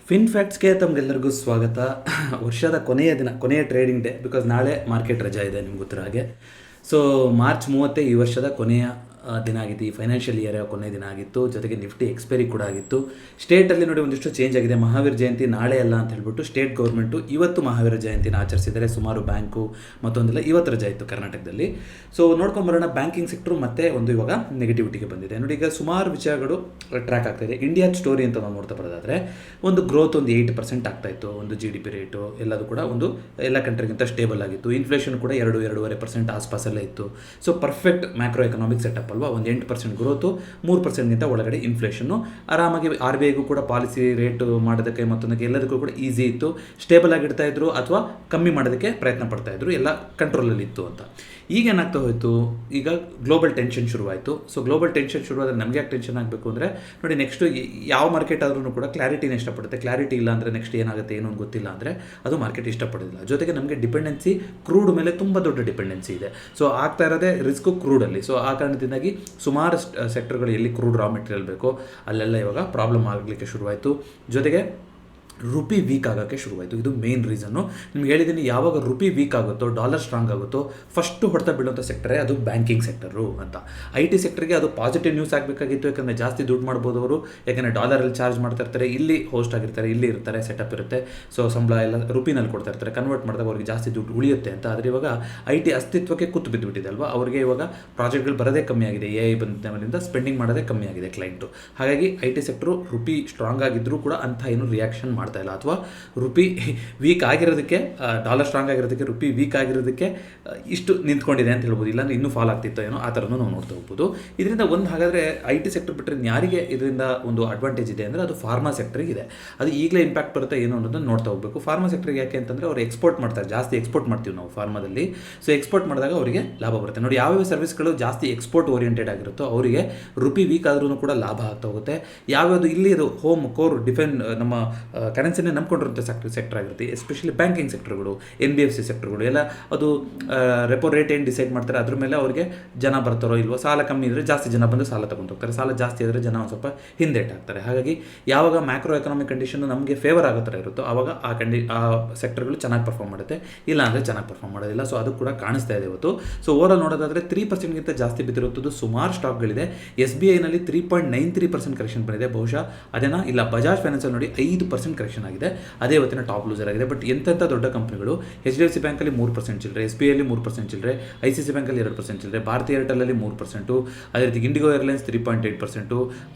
Fin ಫ್ಯಾಕ್ಟ್ಸ್ಗೆ ತಮಗೆಲ್ಲರಿಗೂ ಸ್ವಾಗತ. ವರ್ಷದ ಕೊನೆಯ ಟ್ರೇಡಿಂಗ್ ಡೇ, ಬಿಕಾಸ್ ನಾಳೆ ಮಾರ್ಕೆಟ್ ರಜಾ ಇದೆ ನಿಮ್ಗೆ ಗೊತ್ತಿರೋ ಹಾಗೆ. ಸೊ ಮಾರ್ಚ್ 30 ಈ ವರ್ಷದ ಕೊನೆಯ ದಿನ ಆಗಿತ್ತು, ಈ ಫೈನಾನ್ಷಿಯಲ್ ಇಯರ್ ಕೊನೆಯ ದಿನ ಆಗಿತ್ತು. ಜೊತೆಗೆ ನಿಫ್ಟಿ ಎಕ್ಸ್ಪೈರಿ ಕೂಡ ಆಗಿತ್ತು. ಸ್ಟೇಟಲ್ಲಿ ನೋಡಿ ಒಂದಿಷ್ಟು ಚೇಂಜ್ ಆಗಿದೆ. ಮಹಾವೀರ್ ಜಯಂತಿ ನಾಳೆ ಅಲ್ಲ ಅಂತ ಹೇಳ್ಬಿಟ್ಟು ಸ್ಟೇಟ್ ಗೌರ್ಮೆಂಟು ಇವತ್ತು ಮಹಾವೀರ ಜಯಂತಿನ ಆಚರಿಸಿದರೆ ಸುಮಾರು ಬ್ಯಾಂಕು ಮತ್ತೊಂದೆಲ್ಲ ಇವತ್ತು ರಜೆ ಇತ್ತು ಕರ್ನಾಟಕದಲ್ಲಿ. ಸೊ ನೋಡ್ಕೊಂಬರೋಣ, ಬ್ಯಾಂಕಿಂಗ್ ಸೆಕ್ಟ್ರು ಮತ್ತೆ ಒಂದು ಇವಾಗ ನೆಗೆಟಿವಿಟಿಗೆ ಬಂದಿದೆ. ನೋಡಿ, ಈಗ ಸುಮಾರು ವಿಷಯಗಳು ಟ್ರ್ಯಾಕ್ ಆಗ್ತಾ ಇದೆ. ಇಂಡಿಯಾ ಸ್ಟೋರಿ ಅಂತ ನಾವು ನೋಡ್ತಾ ಬರೋದಾದರೆ ಒಂದು ಗ್ರೋತ್ ಒಂದು 8% ಆಗ್ತಾ ಇತ್ತು. ಒಂದು GDP ರೇಟು ಎಲ್ಲದು ಕೂಡ ಒಂದು ಎಲ್ಲ ಕಂಟ್ರಿಗಿಂತ ಸ್ಟೇಬಲ್ ಆಗಿತ್ತು. ಇನ್ಫ್ಲೇಷನ್ ಕೂಡ 2-2.5% ಆಸ್ಪಾಸಲ್ಲೇ ಇತ್ತು. So perfect macro economic setup ಅಲ್ವಾ. ಒಂದು 8% ಗ್ರೋತು, 3%ಗಿಂತ ಒಳಗಡೆ ಇನ್ಫ್ಲೇಷನ್ನು. ಆರಾಮಾಗಿ RBIಗೂ ಕೂಡ ಪಾಲಿಸಿ ರೇಟ್ ಮಾಡೋದಕ್ಕೆ ಮತ್ತೊಂದಕ್ಕೆ ಎಲ್ಲದಕ್ಕೂ ಕೂಡ ಈಸಿ ಇತ್ತು. ಸ್ಟೇಬಲ್ ಆಗಿಡ್ತಾ ಇದ್ರು ಅಥವಾ ಕಮ್ಮಿ ಮಾಡೋದಕ್ಕೆ ಪ್ರಯತ್ನ ಪಡ್ತಾ ಇದ್ರು, ಎಲ್ಲ ಕಂಟ್ರೋಲಲ್ಲಿ ಇತ್ತು ಅಂತ. ಈಗ ಏನಾಗ್ತಾ ಹೋಯಿತು, ಈಗ ಗ್ಲೋಬಲ್ ಟೆನ್ಷನ್ ಶುರುವಾಯಿತು. ಸೊ ಗ್ಲೋಬಲ್ ಟೆನ್ಷನ್ ಶುರುವಾದರೆ ನಮಗೆ ಯಾಕೆ ಟೆನ್ಷನ್ ಆಗಬೇಕು ಅಂದರೆ, ನೋಡಿ ನೆಕ್ಸ್ಟು ಯಾವ ಮಾರ್ಕೆಟ್ ಆದ್ರೂ ಕೂಡ ಕ್ಲಾರಿಟಿನ ಇಷ್ಟಪಡುತ್ತೆ. ಕ್ಲಾರಿಟಿ ಇಲ್ಲ ಅಂದರೆ ನೆಕ್ಸ್ಟ್ ಏನಾಗುತ್ತೆ ಏನೋ ಗೊತ್ತಿಲ್ಲ ಅಂದರೆ ಅದು ಮಾರ್ಕೆಟ್ ಇಷ್ಟಪಡೋದಿಲ್ಲ. ಜೊತೆಗೆ ನಮಗೆ ಡಿಪೆಂಡೆನ್ಸಿ ಕ್ರೂಡ್ ಮೇಲೆ ತುಂಬ ದೊಡ್ಡ ಡಿಪೆಂಡೆನ್ಸಿ ಇದೆ. ಸೊ ಆಗ್ತಾ ಇರೋದೇ ರಿಸ್ಕು ಕ್ರೂಡಲ್ಲಿ. ಸೊ ಆ ಕಾರಣದಿಂದಾಗಿ ಸುಮಾರು ಸೆಕ್ಟರ್ಗಳು ಎಲ್ಲಿ ಕ್ರೂಡ್ ರಾ ಮೆಟೀರಿಯಲ್ ಬೇಕೋ ಅಲ್ಲೆಲ್ಲ ಇವಾಗ ಪ್ರಾಬ್ಲಮ್ ಆಗಲಿಕ್ಕೆ ಶುರುವಾಯಿತು. ಜೊತೆಗೆ ರುಪಿ ವೀಕ್ ಆಗೋಕ್ಕೆ ಶುರುವಾಯಿತು. ಇದು ಮೇನ್ ರೀಸನ್ನು. ನಿಮ್ಗೆ ಹೇಳಿದ್ದೀನಿ, ಯಾವಾಗ ರುಪಿ ವೀಕ್ ಆಗುತ್ತೋ, ಡಾಲರ್ ಸ್ಟ್ರಾಂಗ್ ಆಗುತ್ತೋ, ಫಸ್ಟು ಹೊಡೆತ ಬೀಳುವಂಥ ಸೆಕ್ಟರೇ ಅದು ಬ್ಯಾಂಕಿಂಗ್ ಸೆಕ್ಟರು ಅಂತ. IT ಸೆಕ್ಟರ್ಗೆ ಅದು ಪಾಸಿಟಿವ್ ನ್ಯೂಸ್ ಆಗಬೇಕಾಗಿತ್ತು. ಯಾಕಂದರೆ ಜಾಸ್ತಿ ದುಡ್ಡು ಮಾಡ್ಬೋದು ಅವರು, ಯಾಕಂದರೆ ಡಾಲರಲ್ಲಿ ಚಾರ್ಜ್ ಮಾಡ್ತಾ ಇರ್ತಾರೆ, ಇಲ್ಲಿ ಹೋಸ್ಟ್ ಆಗಿರ್ತಾರೆ, ಇಲ್ಲಿ ಇರ್ತಾರೆ, ಸೆಟಪ್ ಇರುತ್ತೆ. ಸೊ ಸಂಬಳ ಎಲ್ಲ ರುಪಿನಲ್ಲಿ ಕೊಡ್ತಾ ಇರ್ತಾರೆ, ಕನ್ವರ್ಟ್ ಮಾಡಿದಾಗ ಅವ್ರಿಗೆ ಜಾಸ್ತಿ ದುಡ್ಡು ಉಳಿಯುತ್ತೆ ಅಂತ. ಆದರೆ ಇವಾಗ IT ಅಸ್ತಿತ್ವಕ್ಕೆ ಕೂತು ಬಿದ್ದುಬಿಟ್ಟಿದೆ ಅಲ್ವಾ. ಅವರಿಗೆ ಇವಾಗ ಪ್ರಾಜೆಕ್ಟ್ಗಳು ಬರೋದೇ ಕಮ್ಮಿ ಆಗಿದೆ. AI ಬಂದಿದ್ದರಿಂದ ಸ್ಪೆಂಡಿಂಗ್ ಮಾಡೋದೇ ಕಮ್ಮಿ ಆಗಿದೆ ಕ್ಲೈಂಟು. ಹಾಗಾಗಿ IT ಸೆಕ್ಟರು ರುಪಿ ಸ್ಟ್ರಾಂಗ್ ಆಗಿದ್ದರೂ ಕೂಡ ಅಂಥ ಏನು ರಿಯಾಕ್ಷನ್ ಮಾಡ್ತಾ ಇಲ್ಲ. ಅಥವಾ ರುಪಿ ವೀಕ್ ಆಗಿರೋದಕ್ಕೆ, ಡಾಲರ್ ಸ್ಟ್ರಾಂಗ್ ಆಗಿರೋದಕ್ಕೆ, ರುಪಿ ವೀಕ್ ಆಗಿರೋದಕ್ಕೆ ಇಷ್ಟು ನಿಂತ್ಕೊಂಡಿದೆ ಅಂತ ಹೇಳ್ಬೋದು. ಇಲ್ಲಾಂದರೆ ಇನ್ನೂ ಫಾಲ್ ಆಗ್ತಿತ್ತೋ ಏನೋ, ಆ ಥರನೂ ನಾವು ನೋಡ್ತಾ ಹೋಗ್ಬೋದು. ಇದರಿಂದ ಒಂದು ಹಾಗಾದರೆ IT ಸೆಕ್ಟರ್ ಬಿಟ್ಟರೆ ಯಾರಿಗೆ ಇದರಿಂದ ಒಂದು ಅಡ್ವಾಂಟೇಜ್ ಇದೆ ಅಂದರೆ ಅದು ಫಾರ್ಮಾ ಸೆಕ್ಟ್ರಿಗೆ ಇದೆ. ಅದು ಈಗಲೇ ಇಂಪ್ಯಾಕ್ಟ್ ಬರುತ್ತೆ ಏನು ಅನ್ನೋದನ್ನು ನೋಡ್ತಾ ಹೋಗಬೇಕು. ಫಾರ್ಮಾ ಸೆಕ್ಟ್ರಿಗೆ ಯಾಕೆ ಅಂತಂದರೆ ಅವರು ಎಕ್ಸ್ಪೋರ್ಟ್ ಮಾಡ್ತಾರೆ, ಜಾಸ್ತಿ ಎಕ್ಸ್ಪೋರ್ಟ್ ಮಾಡ್ತೀವಿ ನಾವು ಫಾರ್ಮಾದಲ್ಲಿ. ಸೊ ಎಕ್ಸ್ಪೋರ್ಟ್ ಮಾಡಿದಾಗ ಅವರಿಗೆ ಲಾಭ ಬರುತ್ತೆ. ನೋಡಿ, ಯಾವ್ಯಾವ ಸರ್ವಿಸ್ಗಳು ಜಾಸ್ತಿ ಎಕ್ಸ್ಪೋರ್ಟ್ ಓರಿಯೆಂಟೆಡ್ ಆಗಿರುತ್ತೋ ಅವರಿಗೆ ರುಪಿ ವೀಕ್ ಆದ್ರೂ ಕೂಡ ಲಾಭ ಆಗ್ತಾ ಹೋಗುತ್ತೆ. ಯಾವ್ಯಾವುದು ಇಲ್ಲಿ ಅದು ಹೋಮ್ ಕೋರ್ ನಮ್ಮ ಕರೆನ್ಸಿನೇ ನಂಬ್ಕೊಂಡಿರುವಂಥ ಸೆಕ್ಟರ್ ಆಗಿರುತ್ತೆ. ಎಸ್ಪೆಷಲಿ ಬ್ಯಾಂಕಿಂಗ್ ಸೆಕ್ಟರ್ಗಳು, NBFC ಸೆಕ್ಟರ್ಗಳು ಎಲ್ಲ ಅದು ರೆಪೋ ರೇಟ್ ಏನು ಡಿಸೈಡ್ ಮಾಡ್ತಾರೆ ಅದ್ರ ಮೇಲೆ ಅವರಿಗೆ ಜನ ಬರ್ತಾರೋ ಇಲ್ವೋ. ಸಾಲ ಕಮ್ಮಿ ಇದ್ದರೆ ಜಾಸ್ತಿ ಜನ ಬಂದು ಸಾಲ ತಗೊಂಡು ಹೋಗ್ತಾರೆ, ಸಾಲ ಜಾಸ್ತಿ ಆದರೆ ಜನ ಒಂದು ಸ್ವಲ್ಪ ಹಿಂದೇಟ್ ಆಗ್ತಾರೆ. ಹಾಗಾಗಿ ಯಾವಾಗ ಮ್ಯಾಕ್ರೋ ಎಕನಾಮಿಕ್ ಕಂಡೀಷನ್ ನಮಗೆ ಫೇವರ್ ಆಗೋ ಥರ ಇರುತ್ತೋ ಆವಾಗ ಆ ಸೆಕ್ಟರ್ಗಳು ಚೆನ್ನಾಗಿ ಪರ್ಫಾರ್ಮ್ ಮಾಡುತ್ತೆ, ಇಲ್ಲ ಅಂದರೆ ಚೆನ್ನಾಗಿ ಪರ್ಫಾರ್ಮ್ ಮಾಡೋದಿಲ್ಲ. ಸೊ ಅದು ಕೂಡ ಕಾಣಿಸ್ತಾ ಇದೆ ಇವತ್ತು. ಸೊ ಓವರಾಲ್ ನೋಡೋದಾದರೆ 3%ಗಿಂತ ಜಾಸ್ತಿ ಬಿದ್ದಿರುವಂಥದ್ದು ಸುಮಾರು ಸ್ಟಾಕ್ಗಳಿದೆ. SBIನಲ್ಲಿ 3.93% ಕರೆಕ್ಷನ್ ಬಂದಿದೆ. ಬಹುಶಃ ಅದೇನಾ ಇಲ್ಲ, ಬಜಾಜ್ ಫೈನಾನ್ಸಲ್ಲಿ ನೋಡಿ 5% ಕರೆಕ್ಷನ್ ಆಗಿದೆ. ಅದೇ ಇವತ್ತಿನ ಟಾಪ್ ಲೂಸರ್ ಆಗಿದೆ. ಬಟ್ ಎಂತೆಂಥ ದೊಡ್ಡ ಕಂಪ್ನಿಗಳು, HDFC ಬ್ಯಾಂಕಲ್ಲಿ 3% ಚಿಲ್ಲರೆ, SBIಯಲ್ಲಿ 3% ಚಿಲ್ಲರೆ, ICICI ಬ್ಯಾಂಕಲ್ಲಿ 2% ಚಿಲ್ಲರೆ, ಭಾರತಿ ಏರ್ಟೆಲಲ್ಲಿ 3%, ಅದೇ ರೀತಿ ಇಂಡಿಗೋ ಏರ್ಲೈನ್ಸ್ 3.8%,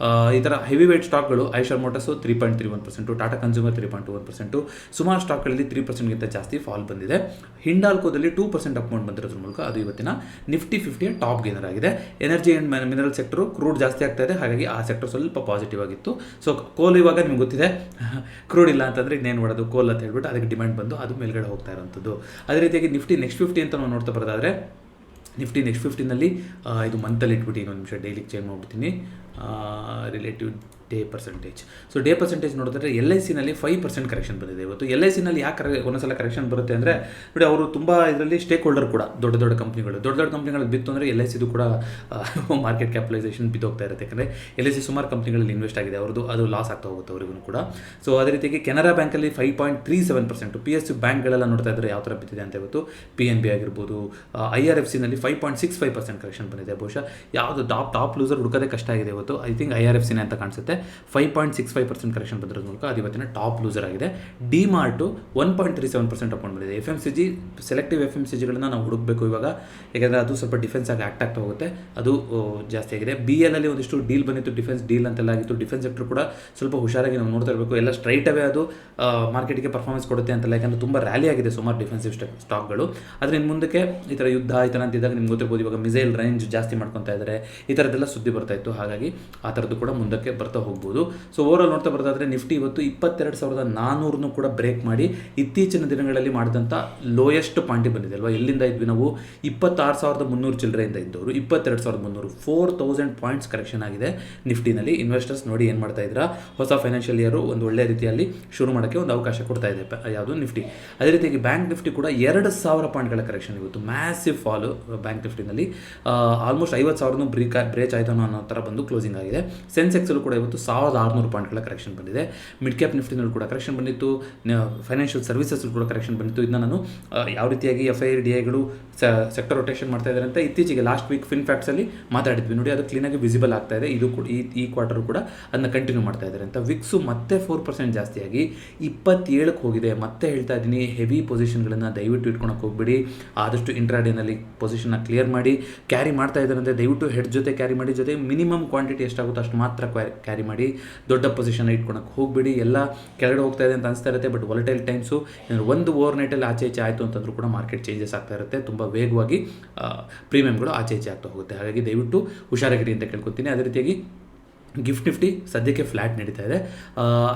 ಈ ಥರ ಹೆವಿ ವೇಟ್ ಸ್ಟಾಕ್ಗಳು, ಐಷರ್ ಮೋಟರ್ಸು 3.31%, ಟಾಟಾ ಕನ್ಸ್ಯೂಮರ್ 3.1%, ಸುಮಾರು ಸ್ಟಾಕ್ಗಳಲ್ಲಿ 3%ಗಿಂತ ಜಾಸ್ತಿ ಫಾಲ್ ಬಂದಿದೆ. ಹಿಂಡಾಲ್ಕೋದಲ್ಲಿ 2% ಅಪ್ಮೌಂಟ್ ಬಂದಿರೋದ್ರ ಮೂಲಕ ಅದು ಇವತ್ತಿನ ನಿಫ್ಟಿ 50ಯ ಟಾಪ್ ಗೇನರ್ ಆಗಿದೆ. Energy and mineral sector crude ಜಾಸ್ತಿ ಆಗ್ತಾ ಇದೆ, ಹಾಗಾಗಿ ಆ ಸೆಕ್ಟರ್ ಸ್ವಲ್ಪ ಪಾಸಿಟಿವ್ ಆಗಿತ್ತು. ಸೊ ಕೋಲ್ ಇವಾಗ ನಿಮ್ಗೆ ಗೊತ್ತಿದೆ, ಕ್ರೂಡ್ ಇಲ್ಲ ಅಂತಂದರೆ ಇನ್ನೇನು ಮಾಡೋದು, ಕೋಲ್ ಅಂತ ಹೇಳ್ಬಿಟ್ಟು ಅದಕ್ಕೆ ಡಿಮ್ಯಾಂಡ್ ಬಂದು ಅದು ಮೇಲ್ಗಡೆ ಹೋಗ್ತಾ ಇರೋಂಥದ್ದು. ಅದೇ ರೀತಿಯಾಗಿ ನಿಫ್ಟಿ ನೆಕ್ಸ್ಟ್ 50 ಅಂತ ನಾವು ನೋಡ್ತಾ ಬರೋದಾದರೆ, ನಿಫ್ಟಿ ನೆಕ್ಸ್ಟ್ 50ನಲ್ಲಿ ಇದು ಮಂತಲ್ಲಿ ಇಟ್ಬಿಟ್ಟು ಇನ್ನೊಂದು ನಿಮಿಷ ಡೈಲಿಗೆ ಚೇಂಜ್ ಮಾಡಿಬಿಡ್ತೀನಿ. Relative day percentage. So day percentage ನೋಡಿದ್ರೆ LICನಲ್ಲಿ 5% ಕರೆಕ್ಷನ್ ಬಂದಿದೆ ಇವತ್ತು. LICನಲ್ಲಿ ಯಾಕೆ ಒಂದೊಂದ್ಸಲ ಕರೆಕ್ಷನ್ ಬರುತ್ತೆ ಅಂದರೆ, ನೋಡಿ ಅವರು ತುಂಬ ಇದರಲ್ಲಿ ಸ್ಟೇಕ್ ಹೋಲ್ಡರ್ ಕೂಡ ದೊಡ್ಡ ಕಂಪ್ನಿಗಳು ಬಿತ್ತು ಅಂದರೆ LICದು ಕೂಡ ಮಾರ್ಕೆಟ್ ಕ್ಯಾಪಿಟಲೈಸೇಷನ್ ಬಿದ್ದೋಗ್ತಾ ಇರುತ್ತೆ. ಯಾಕಂದರೆ LIC ಸುಮಾರು ಕಂಪ್ನಿಗಳಲ್ಲಿ ಇನ್ವೆಸ್ಟ್ ಆಗಿದೆ, ಅವ್ರದ್ದು ಅದು ಲಾಸ್ ಆಗ್ತಾ ಹೋಗುತ್ತೆ ಅವರಿಗೂ ಕೂಡ. ಸೊ ಅದೇ ರೀತಿಯಾಗಿ ಕೆನರಾ ಬ್ಯಾಂಕಲ್ಲಿ 5.37%, PSU ಬ್ಯಾಂಕ್ಗಳೆಲ್ಲ ನೋಡ್ತಾ ಇದ್ದರೆ ಯಾವ ಥರ ಬಿದ್ದಿದೆ ಅಂತ ಇವತ್ತು. PNB ಆಗಿರ್ಬೋದು, IRFCನಲ್ಲಿ 5.65% ಕರೆಕ್ಷನ್ ಬಂದಿದೆ. ಬಹುಶಃ ಯಾವುದು ಟಾಪ್ ಲೂಸರ್ ಹುಡುಕೋದೇ ಕಷ್ಟ ಆಗಿದೆ ಇವತ್ತು. ಐ ಥಿಂಕ್ IRFCನೇ ಅಂತ ಕಾಣಿಸುತ್ತೆ. 5.65% ಕರೆಕ್ಷನ್ ಬಂದಿರೋದ್ರ ಮೂಲಕ ಅದು ಇವತ್ತಿನ ಟಾಪ್ ಲೂಸರ್ ಆಗಿದೆ. ಡಿಮಾರ್ಟು 1.37% ಅಪ್ಮೌಂಟ್ ಬಂದಿದೆ. FMCG, ಸೆಲೆಕ್ಟಿವ್ FMCGಗಳನ್ನ ನಾವು ಹುಡುಕಬೇಕು ಇವಾಗ, ಯಾಕಂದರೆ ಅದು ಸ್ವಲ್ಪ ಡಿಫೆನ್ಸ್ ಆಗಿ ಆ್ಯಕ್ಟ್ ಆಗ್ತಾ ಹೋಗುತ್ತೆ, ಅದು ಜಾಸ್ತಿ ಆಗಿದೆ. BL ಅಲ್ಲಿ ಒಂದಿಷ್ಟು ಡೀಲ್ ಬಂದಿತ್ತು, ಡಿಫೆನ್ಸ್ ಡೀಲ್ ಅಂತೆಲ್ಲ ಆಗಿತ್ತು. ಡಿಫೆನ್ಸ್ ಸೆಕ್ಟರ್ ಕೂಡ ಸ್ವಲ್ಪ ಹುಷಾರಾಗಿ ನಾವು ನೋಡ್ತಾ ಇರಬೇಕು. ಎಲ್ಲ ಸ್ಟ್ರೈಟ್ ಅವೇ ಅದು ಮಾರ್ಕೆಟಿಗೆ ಪರ್ಫಾರ್ಮೆನ್ಸ್ ಕೊಡುತ್ತೆ ಅಂತಲ್ಲ, ಯಾಕಂದರೆ ತುಂಬ ರ್ಯಾಲಿ ಆಗಿದೆ ಸುಮಾರು ಡಿಫೆನ್ಸಿವ್ ಸ್ಟಾಕ್ಗಳು. ಆದರೆ ಇನ್ನು ಮುಂದಕ್ಕೆ ಈ ಥರ ಯುದ್ಧ ಈ ಥರ ಅಂತಿದ್ದಾಗ ನಿಮ್ಗೆ ಗೊತ್ತಿರ್ಬೋದು, ಇವಾಗ ಮಿಸೈಲ್ ರೇಂಜ್ ಜಾಸ್ತಿ ಮಾಡ್ಕೊತಾ ಇದ್ದಾರೆ, ಈ ಥರದ್ದೆಲ್ಲ ಸುದ್ದಿ ಬರ್ತಾ ಇತ್ತು. ಹಾಗಾಗಿ ಆ ಥರದ್ದು ಕೂಡ ಮುಂದಕ್ಕೆ ಬರ್ತಾ ಹೋಗ್ಬೋದು. ಸೊ ಓವರಾಲ್ ನೋಡ್ತಾ ಬರೋದಾದರೆ ನಿಫ್ಟಿ ಇವತ್ತು 22,400 ಕೂಡ ಬ್ರೇಕ್ ಮಾಡಿ ಇತ್ತೀಚಿನ ದಿನಗಳಲ್ಲಿ ಮಾಡಿದಂಥ ಲೋಯೆಸ್ಟ್ ಪಾಯಿಂಟಿಗೆ ಬಂದಿದೆ ಅಲ್ವಾ. ಎಲ್ಲಿಂದ ಇದ್ವಿ ನಾವು, 26,300 ಚಿಲ್ಲರೆಯಿಂದ ಇದ್ದವರು 22,300, 4,000 ಪಾಯಿಂಟ್ಸ್ ಕರೆಕ್ಷನ್ ಆಗಿದೆ ನಿಫ್ಟಿನಲ್ಲಿ. ಇನ್ವೆಸ್ಟರ್ಸ್ ನೋಡಿ ಏನು ಮಾಡ್ತಾ ಇದ್ದೀರಾ, ಹೊಸ ಫೈನಾನ್ಷಿಯಲ್ ಇಯರು ಒಂದು ಒಳ್ಳೆ ರೀತಿಯಲ್ಲಿ ಶುರು ಮಾಡೋಕ್ಕೆ ಒಂದು ಅವಕಾಶ ಕೊಡ್ತಾ ಇದೆ ಯಾವುದು ನಿಫ್ಟಿ. ಅದೇ ರೀತಿಯಾಗಿ ಬ್ಯಾಂಕ್ ನಿಫ್ಟಿ ಕೂಡ 2,000 ಪಾಯಿಂಟ್ಗಳ ಕರೆಕ್ಷನ್ ಇವತ್ತು, massive fall bank ನಿಫ್ಟಿನಲ್ಲಿ. Almost 50,000 breach ಆಯಿತು ಅನ್ನೋ ಥರ ಬಂದು ಕ್ಲೋಸಿಂಗ್ ಆಗಿದೆ. ಸೆನ್ಸೆಕ್ಸಲ್ಲೂ ಕೂಡ ಇವತ್ತು ಇವತ್ತು 1600 ಪಾಯಿಂಟ್ಗಳ ಕರೆಕ್ಷನ್ ಬಂದಿದೆ. ಮಿಡ್ ಕ್ಯಾಪ್ ನಿಫ್ಟಿನಲ್ಲಿ ಕೂಡ ಕರೆಕ್ಷನ್ ಬಂದಿತ್ತು, ಫೈನಾನ್ಷಿಯಲ್ ಸರ್ವಿಸಸ್ ಕೂಡ ಕರೆಕ್ಷನ್ ಬಂದಿತ್ತು. ಇದನ್ನ ನಾನು ಯಾವ ರೀತಿಯಾಗಿ FII DIಗಳು ಸೆಕ್ಟರ್ ರೊಟೇಷನ್ ಮಾಡ್ತಾ ಇದ್ದಾರೆ ಅಂತ ಇತ್ತೀಚೆಗೆ ಲಾಸ್ಟ್ ವೀಕ್ FinFactsಲ್ಲಿ ಮಾತಾಡಿದ್ವಿ ನೋಡಿ, ಅದು ಕ್ಲೀನಾಗಿ ವಿಸಿಬಲ್ ಆಗ್ತಾ ಇದೆ. ಇದು ಕೂಡ ಈ ಕ್ವಾರ್ಟರ್ ಕೂಡ ಅದನ್ನ ಕಂಟಿನ್ಯೂ ಮಾಡ್ತಾ ಇದ್ದಾರೆ ಅಂತ. ವಿಕ್ಸು ಮತ್ತೆ 4% ಜಾಸ್ತಿಯಾಗಿ 27ಕ್ಕೆ ಹೋಗಿದೆ. ಮತ್ತೆ ಹೇಳ್ತಾ ಇದ್ದೀನಿ, ಹೆವಿ ಪೊಸಿಷನ್ಗಳನ್ನು ದಯವಿಟ್ಟು ಇಟ್ಕೊಳಕ್ಕೆ ಹೋಗ್ಬಿಡಿ. ಆದಷ್ಟು ಇಂಟ್ರಾಡೇನಲ್ಲಿ ಪೊಸಿಷನ್ನ ಕ್ಲಿಯರ್ ಮಾಡಿ. ಕ್ಯಾರಿ ಮಾಡ್ತಾ ಇದ್ದಾರೆ ಅಂದರೆ ದಯವಿಟ್ಟು ಹೆಡ್ ಜೊತೆ ಕ್ಯಾರಿ ಮಾಡಿ, ಜೊತೆ ಮಿನಿಮಮ್ ಕ್ವಾಂಟಿಟಿ ಎಷ್ಟಾಗುತ್ತೋ ಅಷ್ಟು ಮಾತ್ರ ಕ್ಯಾರಿ ಮಾಡಿ. ದೊಡ್ಡ ಪೊಸಿಷನ್ ಇಟ್ಕೊಳಕ್ಕೆ ಹೋಗ್ಬಿಡಿ. ಎಲ್ಲ ಕೆಳಗಡೆ ಹೋಗ್ತಾ ಇದೆ ಅಂತ ಅನಿಸ್ತಾ ಇರುತ್ತೆ, ಬಟ್ ವಾಲಟೈಲ್ ಟೈಮ್ಸು ಒಂದು ಓವರ್ ನೈಟಲ್ಲಿ ಆಚೆ ಈಚೆ ಆಯಿತು ಅಂತಂದ್ರೂ ಕೂಡ ಮಾರ್ಕೆಟ್ ಚೇಂಜಸ್ ಆಗ್ತಾ ಇರುತ್ತೆ. ತುಂಬ ವೇಗವಾಗಿ ಪ್ರೀಮಿಯಮ್ಗಳು ಆಚೆ ಈಚೆ ಆಗ್ತಾ ಹೋಗುತ್ತೆ. ಹಾಗಾಗಿ ದಯವಿಟ್ಟು ಹುಷಾರಾಗಿರಿ ಅಂತ ಕೇಳ್ಕೊತೀನಿ. ಅದೇ ರೀತಿಯಾಗಿ ಗಿಫ್ಟ್ ನಿಫ್ಟಿ ಸದ್ಯಕ್ಕೆ ಫ್ಲ್ಯಾಟ್ ನಡೀತಾ ಇದೆ.